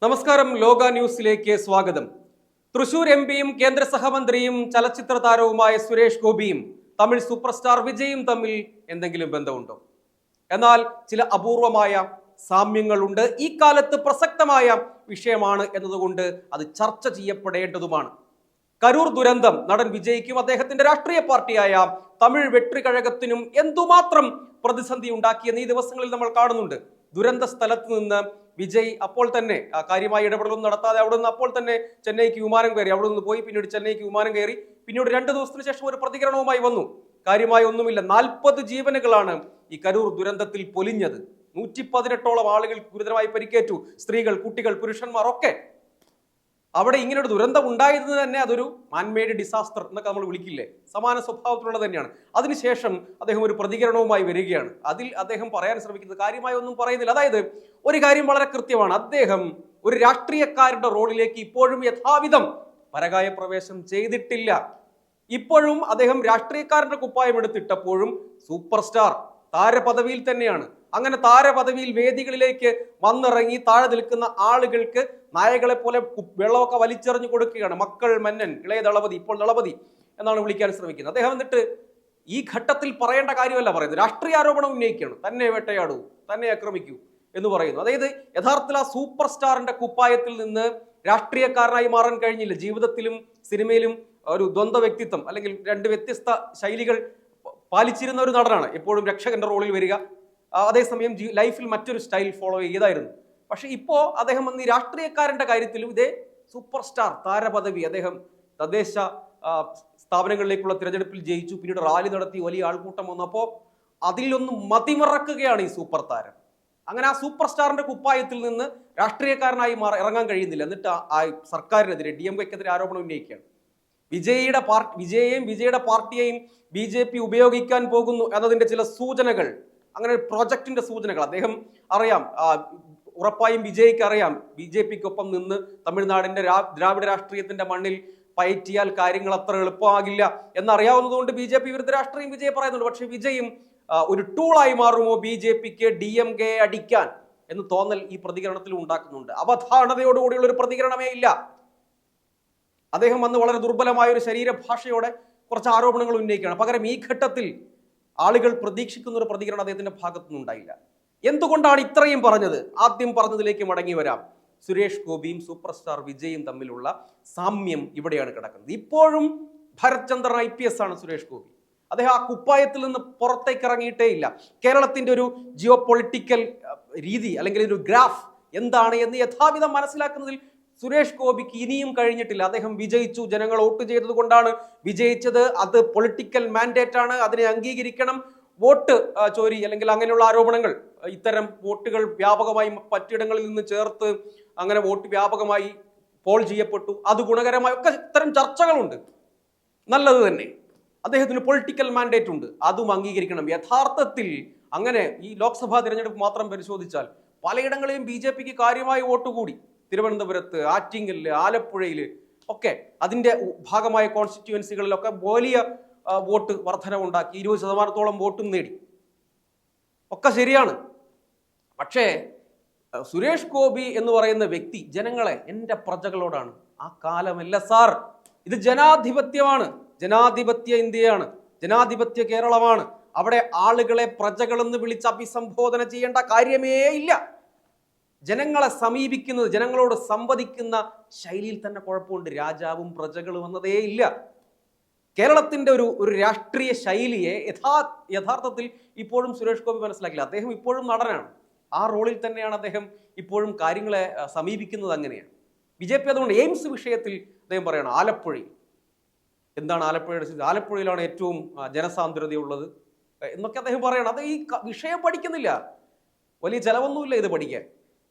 നമസ്കാരം, ലോക ന്യൂസിലേക്ക് സ്വാഗതം. തൃശൂർ എംപിയും കേന്ദ്ര സഹമന്ത്രിയും ചലച്ചിത്ര താരവുമായ സുരേഷ് ഗോപിയും തമിഴ് സൂപ്പർ സ്റ്റാർ വിജയും തമ്മിൽ എന്തെങ്കിലും ബന്ധമുണ്ടോ? എന്നാൽ ചില അപൂർവമായ സാമ്യങ്ങളുണ്ട്. ഈ കാലത്ത് പ്രസക്തമായ വിഷയമാണ് എന്നതുകൊണ്ട് അത് ചർച്ച ചെയ്യപ്പെടേണ്ടതുമാണ്. കരൂർ ദുരന്തം നടൻ വിജയ്ക്കും അദ്ദേഹത്തിന്റെ രാഷ്ട്രീയ പാർട്ടിയായ തമിഴ് വെട്രി കഴകത്തിനും എന്തുമാത്രം പ്രതിസന്ധി ഉണ്ടാക്കിയെന്ന് ഈ ദിവസങ്ങളിൽ നമ്മൾ കാണുന്നുണ്ട്. ദുരന്ത സ്ഥലത്ത് നിന്ന് വിജയ് അപ്പോൾ തന്നെ കാര്യമായ ഇടപെടലൊന്നും നടത്താതെ അവിടെ നിന്ന് അപ്പോൾ തന്നെ ചെന്നൈക്ക് വിമാനം കയറി. അവിടെ നിന്ന് പോയി പിന്നീട് ചെന്നൈക്ക് വിമാനം കയറി. പിന്നീട് 2 ദിവസത്തിന് ശേഷം ഒരു പ്രതികരണവുമായി വന്നു. കാര്യമായ ഒന്നുമില്ല. 40 ജീവനുകളാണ് ഈ കരൂർ ദുരന്തത്തിൽ പൊലിഞ്ഞത്. 118ഓളം ആളുകൾ ഗുരുതരമായി പരിക്കേറ്റു. സ്ത്രീകൾ, കുട്ടികൾ, പുരുഷന്മാർ ഒക്കെ. അവിടെ ഇങ്ങനൊരു ദുരന്തം ഉണ്ടായത് തന്നെ അതൊരു മാൻമെയ്ഡ് ഡിസാസ്റ്റർ എന്നൊക്കെ നമ്മൾ വിളിക്കില്ലേ, സമാന സ്വഭാവത്തിലുള്ള തന്നെയാണ്. അതിനുശേഷം അദ്ദേഹം ഒരു പ്രതികരണവുമായി വരികയാണ്. അതിൽ അദ്ദേഹം പറയാൻ ശ്രമിക്കുന്നത് കാര്യമായി ഒന്നും പറയുന്നില്ല. അതായത് ഒരു കാര്യം വളരെ കൃത്യമാണ്, അദ്ദേഹം ഒരു രാഷ്ട്രീയക്കാരുടെ റോളിലേക്ക് ഇപ്പോഴും യഥാവിധം പരകായ പ്രവേശം ചെയ്തിട്ടില്ല. ഇപ്പോഴും അദ്ദേഹം രാഷ്ട്രീയക്കാരന്റെ കുപ്പായം എടുത്തിട്ടപ്പോഴും സൂപ്പർ സ്റ്റാർ താരപദവിയിൽ തന്നെയാണ്. അങ്ങനെ താരപദവിയിൽ വേദികളിലേക്ക് വന്നിറങ്ങി താഴെ നിൽക്കുന്ന ആളുകൾക്ക് നായകളെ പോലെ വെള്ളമൊക്കെ വലിച്ചെറിഞ്ഞു കൊടുക്കുകയാണ്. മക്കൾ മന്നൻ, ഇളയ ദളപതി, ഇപ്പോൾ ദളപതി എന്നാണ് വിളിക്കാൻ ശ്രമിക്കുന്നത്. അദ്ദേഹം എന്നിട്ട് ഈ ഘട്ടത്തിൽ പറയേണ്ട കാര്യമല്ല പറയുന്നത്, രാഷ്ട്രീയ ആരോപണം ഉന്നയിക്കുകയാണ്. തന്നെ വേട്ടയാടൂ, തന്നെ ആക്രമിക്കൂ എന്ന് പറയുന്നു. അതായത് യഥാർത്ഥത്തിൽ ആ സൂപ്പർ സ്റ്റാറിന്റെ കുപ്പായത്തിൽ നിന്ന് രാഷ്ട്രീയക്കാരനായി മാറാൻ കഴിഞ്ഞില്ല. ജീവിതത്തിലും സിനിമയിലും ഒരു ദ്വന്ദ്വ വ്യക്തിത്വം അല്ലെങ്കിൽ 2 വ്യത്യസ്ത ശൈലികൾ പാലിച്ചിരുന്ന ഒരു നടനാണ്. എപ്പോഴും രക്ഷകന്റെ റോളിൽ വരിക, അതേസമയം ലൈഫിൽ മറ്റൊരു സ്റ്റൈൽ ഫോളോ ചെയ്തായിരുന്നു. പക്ഷെ ഇപ്പോ അദ്ദേഹം ഈ രാഷ്ട്രീയക്കാരന്റെ കാര്യത്തിലും ഇതേ സൂപ്പർ സ്റ്റാർ താരപദവി, അദ്ദേഹം തദ്ദേശ സ്ഥാപനങ്ങളിലേക്കുള്ള തിരഞ്ഞെടുപ്പിൽ ജയിച്ചു, പിന്നീട് റാലി നടത്തി, വലിയ ആൾക്കൂട്ടം വന്നു. അപ്പോൾ അതിലൊന്നും മതിമറക്കുകയാണ് ഈ സൂപ്പർ താരം. അങ്ങനെ ആ സൂപ്പർ സ്റ്റാറിന്റെ കുപ്പായത്തിൽ നിന്ന് രാഷ്ട്രീയക്കാരനായി ഇറങ്ങാൻ കഴിയുന്നില്ല. എന്നിട്ട് ആ സർക്കാരിനെതിരെ, DMKക്കെതിരെ ആരോപണം ഉന്നയിക്കുകയാണ്. വിജയെയും വിജയുടെ പാർട്ടിയെയും BJP ഉപയോഗിക്കാൻ പോകുന്നു എന്നതിന്റെ ചില സൂചനകൾ, അങ്ങനെ പ്രോജക്റ്റിന്റെ സൂചനകൾ അദ്ദേഹം അറിയാം. ഉറപ്പായും വിജയ്ക്ക് അറിയാം BJPക്കൊപ്പം നിന്ന് തമിഴ്നാടിന്റെ ദ്രാവിഡ രാഷ്ട്രീയത്തിന്റെ മണ്ണിൽ പയറ്റിയാൽ കാര്യങ്ങൾ അത്ര എളുപ്പമാകില്ല എന്നറിയാവുന്നതുകൊണ്ട് BJP വിരുദ്ധ രാഷ്ട്രീയം വിജയ് പറയുന്നുണ്ട്. പക്ഷെ വിജയും ഒരു ടൂളായി മാറുമോ BJPക്ക് DMK അടിക്കാൻ എന്ന് തോന്നൽ ഈ പ്രതികരണത്തിൽ ഉണ്ടാക്കുന്നുണ്ട്. അവധാനതയോടുകൂടിയുള്ള ഒരു പ്രതികരണമേ ഇല്ല. അദ്ദേഹം വന്ന് വളരെ ദുർബലമായ ഒരു ശരീരഭാഷയോടെ കുറച്ച് ആരോപണങ്ങൾ ഉന്നയിക്കുകയാണ്. പകരം ഈ ഘട്ടത്തിൽ ആളുകൾ പ്രതീക്ഷിക്കുന്ന ഒരു പ്രതികരണം അദ്ദേഹത്തിന്റെ ഭാഗത്തുനിന്ന് ഉണ്ടായില്ല. എന്തുകൊണ്ടാണ് ഇത്രയും പറഞ്ഞത്? ആദ്യം പറഞ്ഞതിലേക്ക് മടങ്ങി വരാം. സുരേഷ് ഗോപിയും സൂപ്പർ സ്റ്റാർ വിജയും തമ്മിലുള്ള സാമ്യം ഇവിടെയാണ് കിടക്കുന്നത്. ഇപ്പോഴും ഭരത് ചന്ദ്രൻ IPS ആണ് സുരേഷ് ഗോപി. അദ്ദേഹം ആ കുപ്പായത്തിൽ നിന്ന് പുറത്തേക്ക് ഇറങ്ങിയിട്ടേ ഇല്ല. കേരളത്തിന്റെ ഒരു ജിയോ പൊളിറ്റിക്കൽ രീതി അല്ലെങ്കിൽ ഒരു ഗ്രാഫ് എന്താണ് എന്ന് യഥാവിധം മനസ്സിലാക്കുന്നതിൽ സുരേഷ് ഗോപിക്ക് ഇനിയും കഴിഞ്ഞിട്ടില്ല. അദ്ദേഹം വിജയിച്ചു, ജനങ്ങൾ വോട്ട് ചെയ്തത് കൊണ്ടാണ് വിജയിച്ചത്, അത് പൊളിറ്റിക്കൽ മാൻഡേറ്റ് ആണ്, അതിനെ അംഗീകരിക്കണം. വോട്ട് ചോരി അല്ലെങ്കിൽ അങ്ങനെയുള്ള ആരോപണങ്ങൾ, ഇത്തരം വോട്ടുകൾ വ്യാപകമായി മറ്റിടങ്ങളിൽ നിന്ന് ചേർത്ത് അങ്ങനെ വോട്ട് വ്യാപകമായി പോൾ ചെയ്യപ്പെട്ടു, അത് ഗുണകരമായി ഒക്കെ ഇത്തരം ചർച്ചകളുണ്ട്. നല്ലത് തന്നെ. അദ്ദേഹത്തിന് പൊളിറ്റിക്കൽ മാൻഡേറ്റ് ഉണ്ട്, അതും അംഗീകരിക്കണം. യഥാർത്ഥത്തിൽ അങ്ങനെ ഈ ലോക്സഭാ തിരഞ്ഞെടുപ്പ് മാത്രം പരിശോധിച്ചാൽ പലയിടങ്ങളിലും BJPക്ക് കാര്യമായ വോട്ട് കൂടി. തിരുവനന്തപുരത്ത്, ആറ്റിങ്ങലില്, ആലപ്പുഴയില് ഒക്കെ അതിന്റെ ഭാഗമായ കോൺസ്റ്റിറ്റ്യുവൻസികളിലൊക്കെ വലിയ വോട്ട് വർധനവുണ്ടാക്കി, 20% വോട്ടും നേടി. ഒക്കെ ശരിയാണ്. പക്ഷേ സുരേഷ് ഗോപി എന്ന് പറയുന്ന വ്യക്തി ജനങ്ങളെ, എൻ്റെ പ്രജകളോടാണ്. ആ കാലമല്ല സാർ, ഇത് ജനാധിപത്യമാണ്, ജനാധിപത്യ ഇന്ത്യയാണ്, ജനാധിപത്യ കേരളമാണ്. അവിടെ ആളുകളെ പ്രജകളെന്ന് വിളിച്ച് അഭിസംബോധന ചെയ്യേണ്ട കാര്യമേ ഇല്ല. ജനങ്ങളെ സമീപിക്കുന്നത്, ജനങ്ങളോട് സംവദിക്കുന്ന ശൈലിയിൽ തന്നെ കുഴപ്പമുണ്ട്. രാജാവും പ്രജകളും എന്നതേ ഇല്ല. കേരളത്തിന്റെ ഒരു രാഷ്ട്രീയ ശൈലിയെ യഥാർത്ഥത്തിൽ ഇപ്പോഴും സുരേഷ് ഗോപി മനസ്സിലാക്കില്ല. അദ്ദേഹം ഇപ്പോഴും നടനാണ്, ആ റോളിൽ തന്നെയാണ് അദ്ദേഹം ഇപ്പോഴും കാര്യങ്ങളെ സമീപിക്കുന്നത്. അങ്ങനെയാണ് BJP. അതുകൊണ്ട് എയിംസ് വിഷയത്തിൽ അദ്ദേഹം പറയണം, ആലപ്പുഴയിൽ എന്താണ് ആലപ്പുഴയുടെ സ്ഥിതി, ആലപ്പുഴയിലാണ് ഏറ്റവും ജനസാന്ദ്രതയുള്ളത് എന്നൊക്കെ അദ്ദേഹം പറയണം. അത് ഈ വിഷയം പഠിക്കുന്നില്ല, വലിയ ചെലവൊന്നുമില്ല ഇത് പഠിക്കാൻ.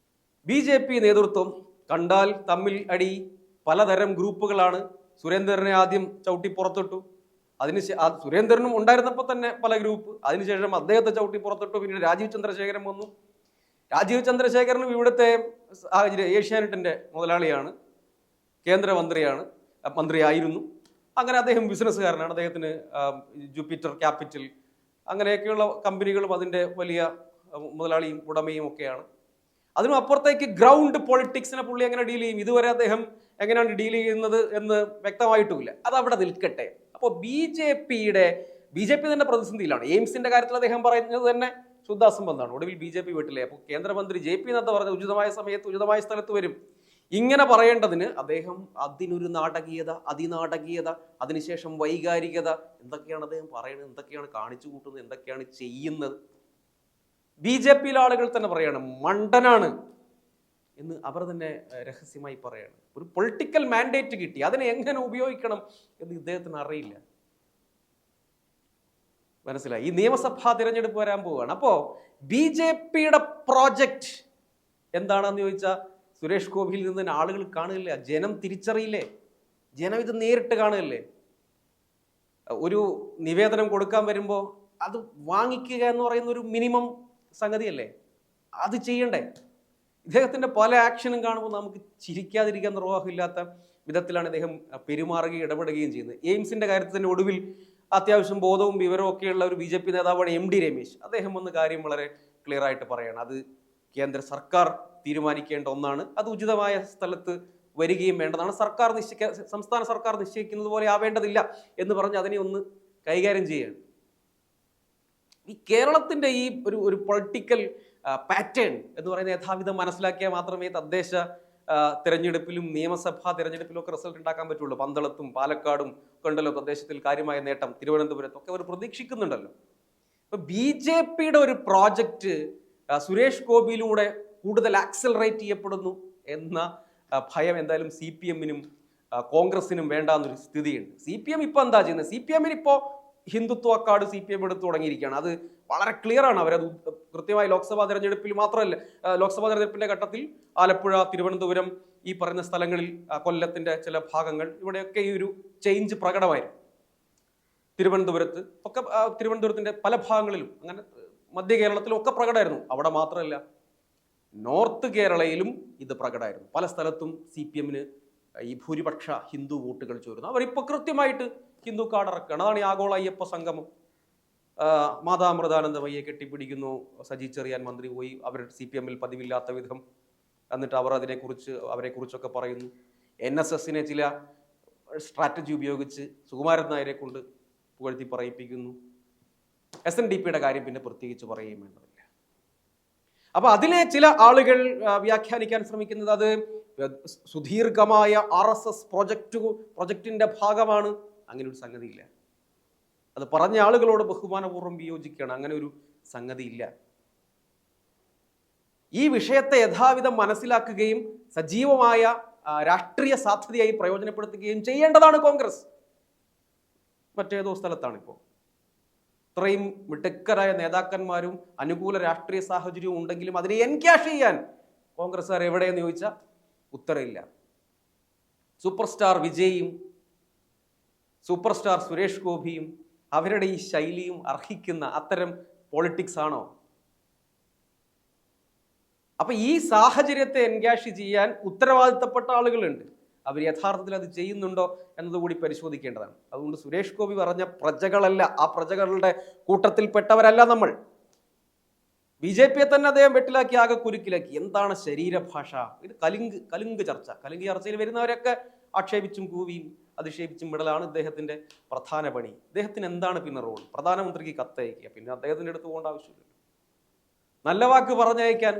BJP നേതൃത്വം കണ്ടാൽ തമ്മിൽ അടി, പലതരം ഗ്രൂപ്പുകളാണ്. സുരേന്ദ്രനെ ആദ്യം ചവിട്ടി പുറത്തിട്ടു, സുരേന്ദ്രനും ഉണ്ടായിരുന്നപ്പോൾ തന്നെ പല ഗ്രൂപ്പ്, അതിനുശേഷം അദ്ദേഹത്തെ ചവിട്ടി പുറത്തിട്ടു. പിന്നീട് രാജീവ് ചന്ദ്രശേഖരൻ വന്നു. രാജീവ് ചന്ദ്രശേഖരനും ഇവിടുത്തെ സാഹചര്യം, ഏഷ്യാനെറ്റിന്റെ മുതലാളിയാണ്, കേന്ദ്രമന്ത്രിയാണ്, മന്ത്രിയായിരുന്നു. അങ്ങനെ അദ്ദേഹം ബിസിനസ്സുകാരനാണ്. അദ്ദേഹത്തിന് ജൂപ്പിറ്റർ ക്യാപിറ്റൽ അങ്ങനെയൊക്കെയുള്ള കമ്പനികളും അതിൻ്റെ വലിയ മുതലാളിയും ഉടമയും ഒക്കെയാണ്. അതിനും അപ്പുറത്തേക്ക് ഗ്രൗണ്ട് പൊളിറ്റിക്സിനെ പുള്ളി എങ്ങനെ ഡീൽ ചെയ്യും, ഇതുവരെ അദ്ദേഹം എങ്ങനെയാണ് ഡീൽ ചെയ്യുന്നത് എന്ന് വ്യക്തമായിട്ടുമില്ല. അത് അവിടെ നിൽക്കട്ടെ. അപ്പോൾ ബി ജെ പി തന്നെ പ്രതിസന്ധിയിലാണ്. എയിംസിന്റെ കാര്യത്തിൽ അദ്ദേഹം പറയുന്നത് തന്നെ ശുദ്ധാസംബന്ധമാണ്. ഒടുവിൽ ബി ജെ പി വീട്ടിലെ അപ്പോൾ കേന്ദ്രമന്ത്രി JP നദ്ദ പറഞ്ഞ ഉചിതമായ സമയത്ത് ഉചിതമായ സ്ഥലത്ത് വരും. ഇങ്ങനെ പറയേണ്ടതിന് അദ്ദേഹം അതിനൊരു നാടകീയത, അതിനാടകീയത, അതിനുശേഷം വൈകാരികത, എന്തൊക്കെയാണ് അദ്ദേഹം പറയുന്നത്, എന്തൊക്കെയാണ് കാണിച്ചു കൂട്ടുന്നത്, എന്തൊക്കെയാണ് ചെയ്യുന്നത്. BJP ആളുകൾ തന്നെ പറയാണ് മണ്ടനാണ് എന്ന് അവർ തന്നെ രഹസ്യമായി പറയാണ്. ഒരു പൊളിറ്റിക്കൽ മാൻഡേറ്റ് കിട്ടി, അതിനെ എങ്ങനെ ഉപയോഗിക്കണം എന്ന് ഇദ്ദേഹത്തിന് അറിയില്ല. മനസ്സിലായി? ഈ നിയമസഭാ തിരഞ്ഞെടുപ്പ് വരാൻ പോവുകയാണ്. അപ്പോൾ BJP പ്രോജക്റ്റ് എന്താണെന്ന് ചോദിച്ചാൽ സുരേഷ് ഗോപിയിൽ നിന്ന് തന്നെ ആളുകൾ കാണുകയില്ല, ജനം തിരിച്ചറിയില്ലേ, ജനം ഇത് നേരിട്ട് കാണുകയല്ലേ. ഒരു നിവേദനം കൊടുക്കാൻ വരുമ്പോൾ അത് വാങ്ങിക്കുക എന്ന് പറയുന്ന ഒരു മിനിമം സംഗതിയല്ലേ, അത് ചെയ്യണ്ടേ? ഇദ്ദേഹത്തിൻ്റെ പല ആക്ഷനും കാണുമ്പോൾ നമുക്ക് ചിരിക്കാതിരിക്കാൻ നിർവാഹമില്ലാത്ത വിധത്തിലാണ് ഇദ്ദേഹം പെരുമാറുകയും ഇടപെടുകയും ചെയ്യുന്നത്. എയിംസിൻ്റെ കാര്യത്തിൽ തന്നെ ഒടുവിൽ അത്യാവശ്യം ബോധവും വിവരവും ഒക്കെയുള്ള ഒരു BJP നേതാവാണ് MD രമേശ്. അദ്ദേഹം വന്ന് കാര്യം വളരെ ക്ലിയർ ആയിട്ട് പറയണം, അത് കേന്ദ്ര സർക്കാർ തീരുമാനിക്കേണ്ട ഒന്നാണ്, അത് ഉചിതമായ സ്ഥലത്ത് വരികയും വേണ്ടതാണ്, സംസ്ഥാന സർക്കാർ നിശ്ചയിക്കുന്നത് പോലെ ആവേണ്ടതില്ല എന്ന് പറഞ്ഞ് അതിനെ ഒന്ന് കൈകാര്യം ചെയ്യുകയാണ്. ഈ കേരളത്തിൻ്റെ ഈ ഒരു പൊളിറ്റിക്കൽ പാറ്റേൺ എന്ന് പറയുന്ന യഥാവിധം മനസ്സിലാക്കിയാൽ മാത്രമേ തദ്ദേശ തിരഞ്ഞെടുപ്പിലും നിയമസഭാ തിരഞ്ഞെടുപ്പിലും ഒക്കെ റിസൾട്ട് ഉണ്ടാക്കാൻ പറ്റുള്ളൂ. പന്തളത്തും പാലക്കാടും ഒക്കെ ഉണ്ടല്ലോ തദ്ദേശത്തിൽ കാര്യമായ നേട്ടം, തിരുവനന്തപുരത്തും ഒക്കെ അവർ പ്രതീക്ഷിക്കുന്നുണ്ടല്ലോ. ഇപ്പൊ BJP ഒരു പ്രോജക്റ്റ് സുരേഷ് ഗോപിയിലൂടെ കൂടുതൽ ആക്സലറേറ്റ് ചെയ്യപ്പെടുന്നു എന്ന ഭയം എന്തായാലും CPM-നും കോൺഗ്രസിനും വേണ്ടാന്നൊരു സ്ഥിതിയുണ്ട്. CPM ഇപ്പൊ എന്താ ചെയ്യുന്നത്? CPM-ന് ഇപ്പോൾ ഹിന്ദുത്വ കാർഡ് CPM എടുത്ത് തുടങ്ങിയിരിക്കുകയാണ്. അത് വളരെ ക്ലിയർ ആണ്. അവരത് കൃത്യമായി ലോക്സഭാ തെരഞ്ഞെടുപ്പിൽ മാത്രമല്ല, ലോക്സഭാ തെരഞ്ഞെടുപ്പിന്റെ ഘട്ടത്തിൽ ആലപ്പുഴ, തിരുവനന്തപുരം, ഈ പറയുന്ന സ്ഥലങ്ങളിൽ, കൊല്ലത്തിന്റെ ചില ഭാഗങ്ങൾ, ഇവിടെയൊക്കെ ഈ ഒരു ചേഞ്ച് പ്രകടമായിരുന്നു. തിരുവനന്തപുരത്ത് ഒക്കെ, തിരുവനന്തപുരത്തിന്റെ പല ഭാഗങ്ങളിലും, അങ്ങനെ മധ്യ കേരളത്തിലും ഒക്കെ പ്രകടമായിരുന്നു. അവിടെ മാത്രമല്ല, നോർത്ത് കേരളയിലും ഇത് പ്രകടമായിരുന്നു. പല സ്ഥലത്തും CPM-ന് ഈ ഭൂരിപക്ഷ ഹിന്ദു വോട്ടുകൾ ചോരുന്നു. അവരിപ്പോൾ കൃത്യമായിട്ട് ഹിന്ദു കാർഡ് ഇറക്കുകയാണ്. അതാണ് ഈ ആഗോള അയ്യപ്പ സംഗമം. മാതാമൃതാനന്ദമയ്യെ കെട്ടിപ്പിടിക്കുന്നു, സജി ചെറിയാൻ മന്ത്രി പോയി, അവർ CPM-ൽ പതിവില്ലാത്ത വിധം, എന്നിട്ട് അവർ അവരെക്കുറിച്ചൊക്കെ പറയുന്നു. NSS-നെ ചില സ്ട്രാറ്റജി ഉപയോഗിച്ച് സുകുമാരൻ നായരെ കൊണ്ട് പുകഴ്ത്തി പറയിപ്പിക്കുന്നു. SNDP കാര്യം പിന്നെ പ്രത്യേകിച്ച് പറയുകയും വേണ്ടതില്ല. അപ്പൊ അതിലെ ചില ആളുകൾ വ്യാഖ്യാനിക്കാൻ ശ്രമിക്കുന്നത് അത് സുദീർഘമായ RSS പ്രൊജക്റ്റിന്റെ ഭാഗമാണ്. അങ്ങനെ ഒരു സംഗതിയില്ല. അത് പറഞ്ഞ ആളുകളോട് ബഹുമാനപൂർവ്വം വിയോജിക്കുകയാണ്. അങ്ങനെ ഒരു സംഗതിയില്ല. ഈ വിഷയത്തെ യഥാവിധം മനസ്സിലാക്കുകയും സജീവമായ രാഷ്ട്രീയ സാധ്യതയായി പ്രയോജനപ്പെടുത്തുകയും ചെയ്യേണ്ടതാണ് കോൺഗ്രസ്. മറ്റേതോ സ്ഥലത്താണിപ്പോൾ. ഇത്രയും മിടുക്കരായ നേതാക്കന്മാരും അനുകൂല രാഷ്ട്രീയ സാഹചര്യവും ഉണ്ടെങ്കിലും അതിനെ എൻക്യാഷ് ചെയ്യാൻ കോൺഗ്രസ്സുകാർ എവിടെയെന്ന് ചോദിച്ചാൽ ഉത്തരവില്ല. സൂപ്പർ സ്റ്റാർ വിജയും സൂപ്പർ സ്റ്റാർ സുരേഷ് ഗോപിയും അവരുടെ ഈ ശൈലിയും അർഹിക്കുന്ന അത്തരം പോളിറ്റിക്സ് ആണോ? അപ്പൊ ഈ സാഹചര്യത്തെ എൻക്യാഷ് ചെയ്യാൻ ഉത്തരവാദിത്തപ്പെട്ട ആളുകളുണ്ട്. അവർ യഥാർത്ഥത്തിൽ അത് ചെയ്യുന്നുണ്ടോ എന്നതുകൂടി പരിശോധിക്കേണ്ടതാണ്. അതുകൊണ്ട് സുരേഷ് ഗോപി പറഞ്ഞ പ്രജകളല്ല, ആ പ്രജകളുടെ കൂട്ടത്തിൽപ്പെട്ടവരല്ല നമ്മൾ. BJP-യെ തന്നെ അദ്ദേഹം വെട്ടിലാക്കി, ആകെ കുരുക്കിലാക്കി. എന്താണ് ശരീരഭാഷ? ഇത് കലുങ്ക് ചർച്ചയിൽ വരുന്നവരൊക്കെ ആക്ഷേപിച്ചും കൂവിയും അധിക്ഷേപിച്ചും വിടലാണ് ഇദ്ദേഹത്തിന്റെ പ്രധാന പണി. ഇദ്ദേഹത്തിന് എന്താണ് പിന്നെ റോൾ? പ്രധാനമന്ത്രിക്ക് കത്തയക്കുക, പിന്നെ അദ്ദേഹത്തിന്റെ അടുത്ത് പോകേണ്ട ആവശ്യമില്ല. നല്ല വാക്ക് പറഞ്ഞയക്കാൻ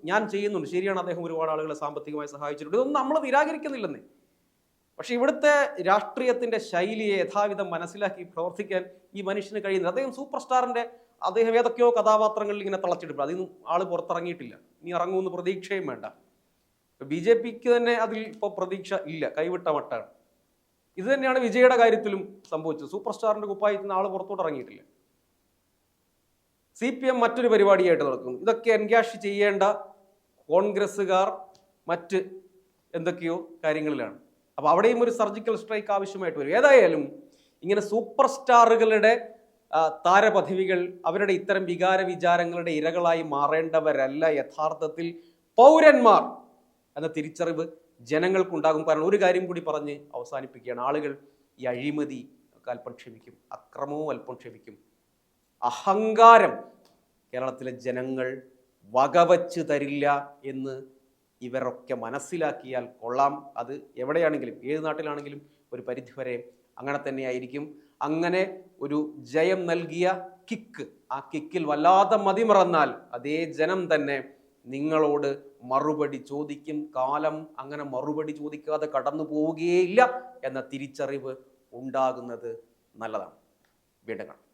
ഞാൻ ചെയ്യുന്നുണ്ട്, ശരിയാണ്. അദ്ദേഹം ഒരുപാട് ആളുകളെ സാമ്പത്തികമായി സഹായിച്ചിട്ടുണ്ട്, ഇതൊന്നും നമ്മൾ നിരാകരിക്കുന്നില്ലെന്നേ. പക്ഷെ ഇവിടുത്തെ രാഷ്ട്രീയത്തിന്റെ ശൈലിയെ യഥാവിധം മനസ്സിലാക്കി പ്രവർത്തിക്കാൻ ഈ മനുഷ്യന് കഴിയുന്നത്. അദ്ദേഹം സൂപ്പർ സ്റ്റാറിന്റെ അദ്ദേഹം ഏതൊക്കെയോ കഥാപാത്രങ്ങളിൽ ഇങ്ങനെ തളച്ചെടുക്കും. അതിന്നും ആള് പുറത്തിറങ്ങിയിട്ടില്ല, ഇനി ഇറങ്ങുമെന്ന് പ്രതീക്ഷയും വേണ്ട. BJP-ക്ക് തന്നെ അതിൽ ഇപ്പോൾ പ്രതീക്ഷ ഇല്ല, കൈവിട്ട മട്ടാണ്. ഇത് തന്നെയാണ് വിജയുടെ കാര്യത്തിലും സംഭവിച്ചത്. സൂപ്പർ സ്റ്റാറിന്റെ കുപ്പായത്തിൽ നിന്ന് ആള് പുറത്തോട്ട് ഇറങ്ങിയിട്ടില്ല. CPM മറ്റൊരു പരിപാടിയായിട്ട് നടക്കുന്നു. ഇതൊക്കെ എൻക്യാഷ് ചെയ്യേണ്ട കോൺഗ്രസ്സുകാർ മറ്റ് എന്തൊക്കെയോ കാര്യങ്ങളിലാണ്. അപ്പൊ അവിടെയും ഒരു സർജിക്കൽ സ്ട്രൈക്ക് ആവശ്യമായിട്ട് വരും. ഏതായാലും ഇങ്ങനെ സൂപ്പർ സ്റ്റാറുകളുടെ താരപദവികൾ അവരുടെ ഇത്തരം വികാര വിചാരങ്ങളുടെ ഇരകളായി മാറേണ്ടവരല്ല യഥാർത്ഥത്തിൽ പൗരന്മാർ എന്ന തിരിച്ചറിവ് ജനങ്ങൾക്കുണ്ടാകും. കാരണം ഒരു കാര്യം കൂടി പറഞ്ഞ് അവസാനിപ്പിക്കുകയാണ്. ആളുകൾ ഈ അഴിമതി ഒക്കെ അല്പം ക്ഷമിക്കും, അക്രമവും അല്പം ക്ഷമിക്കും, അഹങ്കാരം കേരളത്തിലെ ജനങ്ങൾ വകവച്ച് തരില്ല എന്ന് ഇവരൊക്കെ മനസ്സിലാക്കിയാൽ കൊള്ളാം. അത് എവിടെയാണെങ്കിലും ഏത് നാട്ടിലാണെങ്കിലും ഒരു പരിധിവരെ അങ്ങനെ തന്നെയായിരിക്കും. അങ്ങനെ ഒരു ജയം നൽകിയ കിക്ക്, ആ കിക്കിൽ വല്ലാതെ മതിമറന്നാൽ അതേ ജനം തന്നെ നിങ്ങളോട് മറുപടി ചോദിക്കും. കാലം അങ്ങനെ മറുപടി ചോദിക്കാതെ കടന്നു പോവുകയില്ല എന്ന തിരിച്ചറിവ് ഉണ്ടാകുന്നത് നല്ലതാണ്. വീണ്ടും കാണാം.